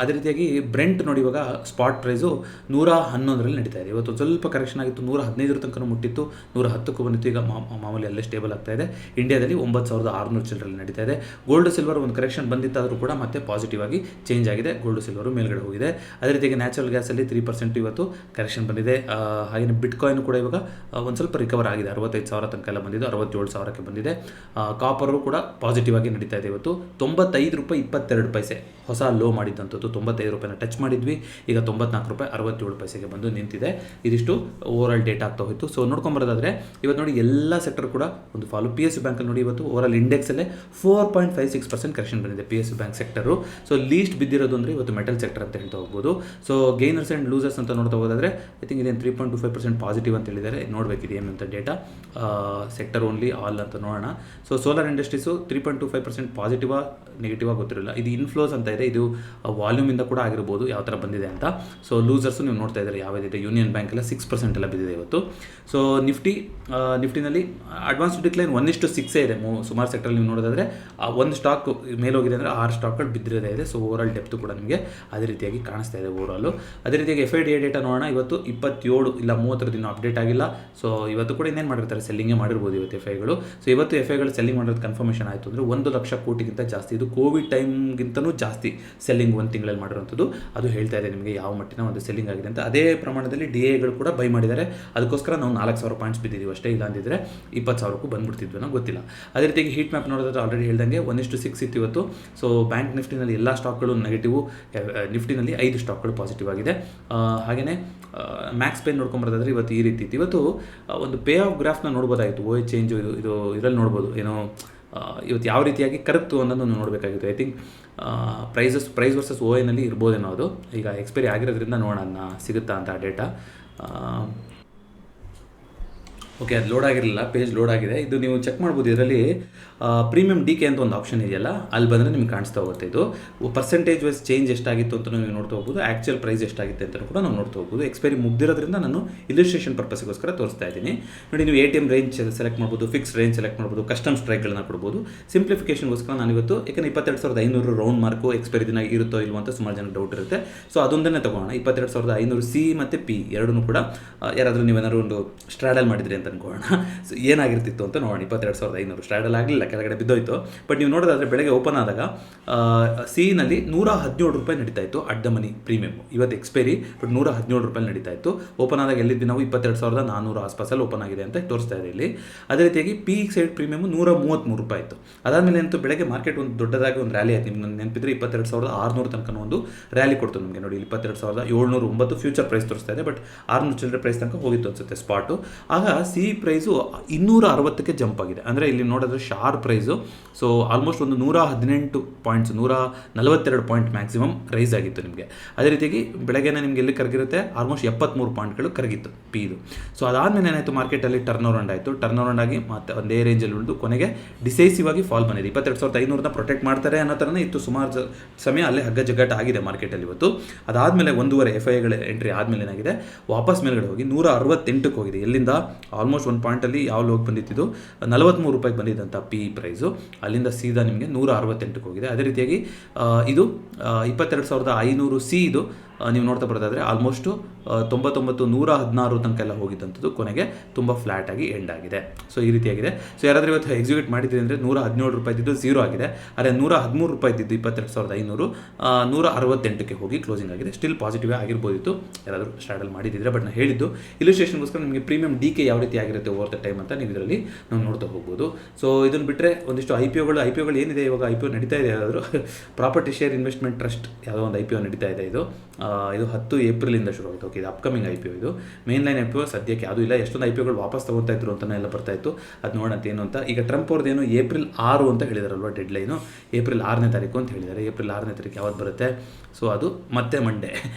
ಅದೇ ರೀತಿಯಾಗಿ ಬ್ರೆಂಟ್ ನೋಡಿ, ಇವಾಗ ಸ್ಪಾಟ್ ಪ್ರೈಸು 111ರಲ್ಲಿ ನಡೀತಾ ಇದೆ. ಇವತ್ತು ಸ್ವಲ್ಪ ಕರೆಕ್ಷನ್ ಆಗಿತ್ತು, 115 ತನಕ ಮುಟ್ಟಿತ್ತು, 110ಕ್ಕೂ ಬಂದಿತ್ತು. ಈಗ ಮಾಮೂಲಿ ಅಲ್ಲೇ ಸ್ಟೇಬಲ್ ಆಗ್ತಾ ಇದೆ. ಇಂಡಿಯಾದಲ್ಲಿ 9600 ಚಿಲ್ಲರಲ್ಲಿ ನಡೀತಾ ಇದೆ. ಗೋಲ್ಡ್ ಸಿಲ್ವರ್ ಒಂದು ಕರೆಕ್ಷನ್ ಬಂದಿತ್ತಾದರೂ ಕೂಡ ಮತ್ತೆ ಪಾಸಿಟಿವ್ ಆಗಿ ಚೇಂಜ್ ಆಗಿದೆ. ಗೋಲ್ಡ್ ಸಿಲ್ವರು ಮೇಲ್ಗಡೆ ಹೋಗಿದೆ. ಅದೇ ರೀತಿಯಾಗಿ ನ್ಯಾಚುರಲ್ ಗ್ಯಾಸಲ್ಲಿ 3% ಇವತ್ತು ಕರೆಕ್ಷನ್ ಬಂದಿದೆ. ಹಾಗೆಯೇ ಬಿಟ್ಕಾಯಿನ್ ಕೂಡ ಇವಾಗ ಒಂದು ಸ್ವಲ್ಪ ರಿಕವರ್ ಆಗಿದೆ. 65,000 ತನಕ ಎಲ್ಲ ಬಂದಿದ್ದು 67,000ಕ್ಕೆ ಬಂದಿದೆ. ಕಾಪರು ಕೂಡ ಪಾಸಿಟಿವ್ ಆಗಿ ನಡೀತಾ ಇದೆ. ಇವತ್ತು ₹95.22 ಹೊಸ ಲೋ ಮಾಡಿದ್ದಂಥದ್ದು. ₹95 ಟಚ್ ಮಾಡಿದ್ವಿ, ಈಗ ₹94.67 ಬಂದು ನಿಂತಿದೆ. ಇದಿಷ್ಟು ಓವರ್ ಆಲ್ ಡೇಟಾ ಆಗ್ತಾ ಹೋಯಿತು. ಸೊ ನೋಡ್ಕೊಂಬರೋದಾದರೆ ಇವತ್ತು ನೋಡಿ ಎಲ್ಲ ಸೆಕ್ಟರ್ ಕೂಡ ಒಂದು ಫಾಲೋ. PSU ಬ್ಯಾಂಕಲ್ಲಿ ನೋಡಿ ಇವತ್ತು ಓವರ್ ಆಲ್ ಇಂಡೆಕ್ಸಲ್ಲೇ 4.56% ಕರೆಕ್ಷನ್ ಬಂದಿದೆ PSU bank sector. So least ಬಿದ್ದಿರೋದು ಅಂದರೆ ಇವತ್ತು ಮೆಟಲ್ ಸೆಕ್ಟರ್ ಅಂತ ಹೇಳ್ತಾ ಹೋಗ್ಬೋದು. ಸೊ ಗೈನರ್ಸ್ ಆ್ಯಂಡ್ ಲೂಸರ್ಸ್ ಅಂತ ನೋಡ್ತಾ ಹೋಗೋದಾದರೆ ಐ ಥಿಂಕ್ ಇದೇನು 3.25% ಪಾಸಿಟಿವ್ ಅಂತ ಹೇಳಿದ್ದಾರೆ. ನೋಡಬೇಕಿದೆ ಏನಂತ ಡೇಟಾ. ಸೆಕ್ಟರ್ ಓನ್ಲಿ ಆಲ್ ಅಂತ ನೋಡೋಣ. So solar industries 3.25% positive negative ಆಗಿ ಗೊತ್ತಿರಲಿಲ್ಲ. ಇದು ಇನ್ಫ್ಲೋಸ್ ಅಂತ ಇದೆ, ಇದು ವಾಲ್ಯೂಮಿಂದ ಕೂಡ ಆಗಿರ್ಬೋದು ಯಾವ ಥರ ಬಂದಿದೆ ಅಂತ. ಸೊ ಲೂಸರ್ಸು ನೀವು ನೋಡ್ತಾ ಇದ್ದಾರೆ ಯಾವ್ದಿದೆ. ಯೂನಿಯನ್ ಬ್ಯಾಂಕ್ ಎಲ್ಲ 6% ಎಲ್ಲ ಬಿದ್ದಿದೆ ಇವತ್ತು. ಸೊ ನಿಫ್ಟಿನಲ್ಲಿ ಅಡ್ವಾನ್ಸ್ ಡಿಕ್ಲೈನ್ 1:6 ಇದೆ. ಸುಮಾರು ಸೆಕ್ಟರಲ್ಲಿ ನೀವು ನೋಡೋದಾದರೆ ಒಂದು ಸ್ಟಾಕ್ ಮೇಲೋಗಿದೆ ಅಂದರೆ 6 ಸ್ಟಾಕ್ಗಳು ಬಿದ್ದಿರೋದೇ ಇದೆ. ಸೊ ಓವರ್ ಆಲ್ ಡೆಪ್ತು ಕೂಡ ನಿಮಗೆ ಅದೇ ರೀತಿಯಾಗಿ ಕಾಣಿಸ್ತಾ ಇದೆ ಓವರಾಲು. ಅದೇ ರೀತಿಯಾಗಿ FII DI ಡೇಟಾ ನೋಡೋಣ. ಇವತ್ತು 27 ಇಲ್ಲ 30 ದಿನ ಅಪ್ಡೇಟ್ ಆಗಿಲ್ಲ. ಸೊ ಇವತ್ತು ಕೂಡ ಇನ್ನೇನು ಮಾಡಿರ್ತಾರೆ, ಸೆಲ್ಲಿಂಗೇ ಮಾಡಿರ್ಬೋದು ಇವತ್ತು FIಗಳು. ಸೊ ಇವತ್ತು FIಗಳು ಸೆಲ್ಲಿಂಗ್ ಮಾಡೋದು ಕನ್ಫರ್ಮೇಷನ್ ಆಯಿತು ಅಂದರೆ 1,00,000 ಕೋಟಿಗಿಂತ ಜಾಸ್ತಿ. ಇದು ಕೋವಿಡ್ ಟೈಮ್ಗಿಂತನೂ ಜಾಸ್ತಿ ಸೆಲ್ಲಿಂಗ್ ಒಂದು ತಿಂಗಳಲ್ಲಿ ಮಾಡಿರುವಂಥದ್ದು. ಅದು ಹೇಳ್ತಾ ಇದೆ ನಿಮಗೆ ಯಾವ ಮಟ್ಟಿನ ಒಂದು ಸೆಲ್ಲಿಂಗ್ ಆಗಿದೆ ಅಂತ. ಅದೇ ಪ್ರಮಾಣದಲ್ಲಿ DIಗಳು ಕೂಡ ಬೈ ಮಾಡಿದ್ದಾರೆ. ಅದಕ್ಕೋಸ್ಕರ ನಾವು 4,000 ಪಾಯಿಂಟ್ಸ್ ಬಿದ್ದಿದ್ದೀವಿ ಅಷ್ಟೇ. ಇಲ್ಲ ಅಂದಿದ್ರೆ 20,000ಕ್ಕೂ ಬಂದ್ಬಿಡ್ತಿದ್ವಿ, ನಾವು ಗೊತ್ತಿಲ್ಲ. ಅದೇ ರೀತಿಯಾಗಿ ಹೀಟ್ ಮ್ಯಾಪ್ ನೋಡೋದಾದ್ರೆ ಆಲ್ರೆಡಿ ಹೇಳ್ದಂಗೆ 1:6 ಇತ್ತು ಇವತ್ತು. ಸೊ ಬ್ಯಾಂಕ್ ನಿಫ್ಟಿನಲ್ಲಿ ಎಲ್ಲ ಸ್ಟಾಕ್ಗಳು ನೆಗೆಟಿವು, ನಿಫ್ಟಿನಲ್ಲಿ 5 ಸ್ಟಾಕ್ಗಳು ಪಾಸಿಟಿವ್ ಆಗಿದೆ. ಹಾಗೆಯೇ ಮ್ಯಾಕ್ಸ್ ಪೇ ನೋಡ್ಕೊಂಬರೋದಾದ್ರೆ ಇವತ್ತು ಈ ರೀತಿ ಇತ್ತು. ಇವತ್ತು ಒಂದು ಪೇ ಆಫ್ ಗ್ರಾಫ್ನ ನೋಡ್ಬೋದಾಗಿತ್ತು. OH ಚೇಂಜು ಇದರಲ್ಲಿ ನೋಡ್ಬೋದು ಏನೋ ಇವತ್ತು ಯಾವ ರೀತಿಯಾಗಿ ಕರೆಕ್ಟು ಅನ್ನೋದನ್ನು ನೋಡಬೇಕಾಗಿತ್ತು. ಐ ಥಿಂಕ್ ಪ್ರೈಸ್ ವರ್ಸಸ್ OIನಲ್ಲಿ ಇರ್ಬೋದೇನೋ. ಅದು ಈಗ ಎಕ್ಸ್ಪೈರಿ ಆಗಿರೋದ್ರಿಂದ ನೋಡೋಣ ಸಿಗುತ್ತಾ ಅಂತ ಆ ಡೇಟಾ. ಓಕೆ, ಅದು ಲೋಡ್ ಆಗಿರಲಿಲ್ಲ, ಪೇಜ್ ಲೋಡ್ ಆಗಿದೆ. ಇದು ನೀವು ಚೆಕ್ ಮಾಡ್ಬೋದು. ಇದರಲ್ಲಿ ಪ್ರೀಮಿಯಂ DK ಅಂತ ಒಂದು ಆಪ್ಷನ್ ಇದೆಯಲ್ಲ, ಅಲ್ಲಿ ಬಂದರೆ ನಿಮ್ಗೆ ಕಾಣಿಸ್ತಾ ಹೋಗುತ್ತೆ. ಇದು ಪರ್ಸೆಂಟೇಜ್ ವೈಸ್ ಚೇಂಜ್ ಎಷ್ಟಾಗಿತ್ತು ಅಂತ ನೀವು ನೋಡ್ತಾ ಹೋಗ್ಬೋದು. ಆ್ಯಕ್ಚುಯಲ್ ಪ್ರೈಸ್ ಎಷ್ಟಾಗಿತ್ತು ಅಂತ ಕೂಡ ನಾವು ನೋಡ್ತಾ ಹೋಗ್ಬೋದು. ಎಕ್ಸ್ಪೈರಿ ಮುಗ್ದಿರೋದ್ರಿಂದ ನಾನು ಇಲಿಸ್ಟ್ರೇಷನ್ ಪರ್ಪಸ್ಗೋಸ್ಕರ ತೋರಿಸ್ತಾ ಇದ್ದೀನಿ. ನೋಡಿ, ನೀವು ATM ರೇಂಜ್ ಸೆಲೆಕ್ಟ್ ಮಾಡ್ಬೋದು, ಫಿಕ್ಸ್ ರೇಂಜ್ ಸೆಲೆಕ್ಟ್ ಮಾಡ್ಬೋದು, ಕಸ್ಟಮ್ ಸ್ಟ್ರೈಕ್ಗಳನ್ನ ಕೊಡ್ಬೋದು. ಸಿಂಪ್ಲಿಫಿಕೇಷನ್ಗೋಸ್ಕರ ನಾನು ಇವತ್ತು, ಯಾಕಂದರೆ 22,500 ರೌಂಡ್ ಮಾರ್ಕು ಎಕ್ಸ್ಪೈರಿ ದಿನ ಇರುತ್ತೋ ಇಲ್ವೋ ಅಂತ ಸುಮಾರು ಜನಕ್ಕೆ ಡೌಟ್ ಇರುತ್ತೆ. ಸೊ ಅದೊಂದನ್ನೇ ತಗೋಣ. 22,500 C ಮತ್ತು P ಎರಡೂ ಕೂಡ ಯಾರಾದರೂ ನೀವೇನಾದ್ರು ಒಂದು ಸ್ಟ್ರಾಡಲ್ ಮಾಡಿದ್ರಿ ಅಂತ ಅನ್ಕೊಳ್ಳೋಣ. ಸೊ ಏನಾಗಿರ್ತಿತ್ತು ಅಂತ ನೋಡೋಣ. 22,500 ಸ್ಟ್ರಾಡಲ್ ಆಗಲಿಲ್ಲ, ಕೆಳಗಡೆ ಬಿದ್ದೋಯ್ತು. ಬಟ್ ನೀವು ನೋಡೋದಾದರೆ ಬೆಳಗ್ಗೆ ಓಪನ್ ಆದಾಗ ಸಿನಲ್ಲಿ ₹117 ನಡೀತಾ ಇತ್ತು ಅಡ್ಡ ಮನಿ ಪ್ರೀಮಿಯಮ್. ಇವತ್ತು ಎಕ್ಸ್ಪೈರಿ, ಬಟ್ ₹117 ನಡೀತಾ ಇತ್ತು. ಓಪನ್ ಆದಾಗ ಎಲ್ಲಿದ್ದು ನಾವು 22,400 ಆಸ್ಪಾಸಲ್ಲಿ ಓಪನ್ ಆಗಿದೆ ಅಂತ ತೋರಿಸ್ತಾ ಇದೆ ಇಲ್ಲಿ. ಅದೇ ರೀತಿಯಾಗಿ ಪೀಕ್ ಸೈಡ್ ಪ್ರೀಮಿಯಮ್ ₹133 ಇತ್ತು. ಅದಾದಮೇಲೆ ಅಂತೂ ಬೆಳಗ್ಗೆ ಮಾರ್ಕೆಟ್ ಒಂದು ದೊಡ್ಡದಾಗಿ ಒಂದು ರ್ಯಾಲಿ ಆಯ್ತು. ನಿಮ್ಗೆ ನೆನಪಿದ್ರೆ 22,600 ತನಕ ಒಂದು ರ್ಯಾಲಿ ಕೊಡ್ತು ನಮಗೆ. ನೋಡಿ, 22,709 ಫ್ಯೂಚರ್ ಪ್ರೈಸ್ ತೋರಿಸ್ತಾ ಇದೆ, ಬಟ್ 600 ಚಿಲ್ಲರೆ ಪ್ರೈಸ್ ತನಕ ಹೋಗಿತ್ತು ಅನ್ಸುತ್ತೆ ಸ್ಪಾಟು. ಆಗ ಸಿ ಪ್ರೈಸು 260ಕ್ಕೆ ಜಂಪ್ ಆಗಿದೆ. ಅಂದರೆ ಇಲ್ಲಿ ನೋಡಿದ್ರೆ ಶಾರ್ಪ್ ಪ್ರೈಸು. ಸೊ ಆಲ್ಮೋಸ್ಟ್ ಒಂದು 118 ಪಾಯಿಂಟ್ಸ್, 142 ಪಾಯಿಂಟ್ ಮ್ಯಾಕ್ಸಿಮಮ್ ರೈಸ್ ಆಗಿತ್ತು ನಿಮಗೆ. ಅದೇ ರೀತಿಯಾಗಿ ಬೆಳಗ್ಗೆನೇ ನಿಮಗೆ ಎಲ್ಲಿ ಕರಗಿರುತ್ತೆ, ಆಲ್ಮೋಸ್ಟ್ 73 ಪಾಯಿಂಟ್ಗಳು ಕರಗಿತ್ತು ಪಿ ಇದು. ಸೊ ಅದಾದಮೇಲೆ ಏನಾಯಿತು, ಮಾರ್ಕೆಟಲ್ಲಿ ಟರ್ನ್ ಅರೌಂಡ್ ಆಯಿತು. ಟರ್ನ್ ಅರೌಂಡ್ ಆಗಿ ಮತ್ತೆ ಒಂದೇ ರೇಂಜಲ್ಲಿ ಉಳಿದು ಕೊನೆಗೆ ಡಿಸೈಸಿವ್ ಆಗಿ ಫಾಲ್ ಬಂದಿದೆ. 22,500 ಪ್ರೊಟೆಕ್ಟ್ ಮಾಡ್ತಾರೆ ಅನ್ನೋ ಥರನೇ ಇತ್ತು. ಸುಮಾರು ಸಮಯ ಅಲ್ಲೇ ಹಗ್ಗ ಜಗ್ಗಾಟ ಆಗಿದೆ ಮಾರ್ಕೆಟಲ್ಲಿ ಇವತ್ತು. ಅದಾದಮೇಲೆ 1.5 FIಗಳ ಎಂಟ್ರಿ ಆದಮೇಲೆ ಏನಾಗಿದೆ, ವಾಪಸ್ ಮೇಲ್ಗಡೆ ಹೋಗಿ 168ಕ್ಕೆ ಹೋಗಿದೆ. ಎಲ್ಲಿಂದ ಆಲ್ಮೋಸ್ಟ್ ಒಂದು ಪಾಯಿಂಟಲ್ಲಿ ಯಾವ ಲೋಗ್ ಬಂದಿತ್ತು, ₹43 ಬಂದಿದ್ದಂಥ ಪಿ ಪ್ರೈಸು. ಅಲ್ಲಿಂದ ಸೀದಾ ನಿಮಗೆ 168ಕ್ಕೆ ಹೋಗಿದೆ. ಅದೇ ರೀತಿಯಾಗಿ ಇದು 22,500 C ಇದು ನೀವು ನೋಡ್ತಾ ಬರೋದಾದರೆ ಆಲ್ಮೋಸ್ಟು 99-116 ತನಕ ಎಲ್ಲ ಹೋಗಿದ್ದಂಥದ್ದು ಕೊನೆಗೆ ತುಂಬ ಫ್ಲಾಟ್ ಆಗಿ ಎಂಡ್ ಆಗಿದೆ. ಸೊ ಈ ರೀತಿಯಾಗಿದೆ. ಸೊ ಯಾರಾದರೂ ಇವತ್ತು ಎಕ್ಸಿಕ್ಯೂಟ್ ಮಾಡಿದ್ದೀರಿ ಅಂದರೆ $117 ಇದ್ದು 0 ಆಗಿದೆ. ಆದರೆ $113 ಇದ್ದು 22,500 168ಕ್ಕೆ ಹೋಗಿ ಕ್ಲೋಸಿಂಗ್ ಆಗಿದೆ. ಸ್ಟಿಲ್ ಪಾಸಿಟಿವ್ ಆಗಿರ್ಬೋದಿತ್ತು ಯಾರಾದರೂ ಸ್ಟಾರ್ಟಲ್ಲಿ ಮಾಡಿದ್ದಿದ್ರೆ. ಬಟ್ ನಾನು ಹೇಳಿದ್ದು ಇಲಿಸ್ಟ್ರೇಷನ್ಗೋಸ್ಕರ ನಿಮಗೆ ಪ್ರೀಮಿಯಂ DK ಯಾವ ರೀತಿ ಆಗಿರುತ್ತೆ ಓವರ್ ದ ಟೈಮ್ ಅಂತ ನೀವು ಇದರಲ್ಲಿ ನಾವು ನೋಡ್ತಾ ಹೋಗ್ಬೋದು. ಸೊ ಇದನ್ನು ಬಿಟ್ಟರೆ ಒಂದಿಷ್ಟು ಐ ಪಿ ಒಗಳು ಏನಿದೆ ಇವಾಗ IPO ನಡೀತಾ ಇದೆ. ಯಾರಾದರೂ ಪ್ರಾಪರ್ಟಿ ಶೇರ್ ಇನ್ವೆಸ್ಟ್ಮೆಂಟ್ ಟ್ರಸ್ಟ್ ಯಾವುದೋ ಒಂದು IPO ನಡೀತಾ ಇದೆ. ಇದು 10 ಏಪ್ರಿಲಿಂದ ಶುರು ಆಗುತ್ತೆ. ಓಕೆ, ಇದು ಅಪ್ಕಮಿಂಗ್ IPO. ಇದು ಮೇನ್ ಲೈನ್ IPO ಸದ್ಯಕ್ಕೆ ಯಾವುದೂ ಇಲ್ಲ. ಎಷ್ಟೊಂದು IPOಗಳು ವಾಪಸ್ ತಗೋತಾ ಇದ್ರು ಅಂತಲೇ ಎಲ್ಲ ಬರ್ತಾ ಇತ್ತು. ಅದು ನೋಡೋಣ ಏನು ಅಂತ. ಈಗ ಟ್ರಂಪ್ ಅವ್ರದ್ದೇನು ಏಪ್ರಿಲ್ 6 ಅಂತ ಹೇಳಿದಾರಲ್ವ ಡೆಡ್ಲೈನು, ಏಪ್ರಿಲ್ 6ನೇ ತಾರೀಕು ಅಂತ ಹೇಳಿದ್ದಾರೆ. ಏಪ್ರಿಲ್ 6ನೇ ತಾರೀಕು ಯಾವತ್ತು ಬರುತ್ತೆ? ಸೊ ಅದು ಮತ್ತೆ ಮಂಡೇ,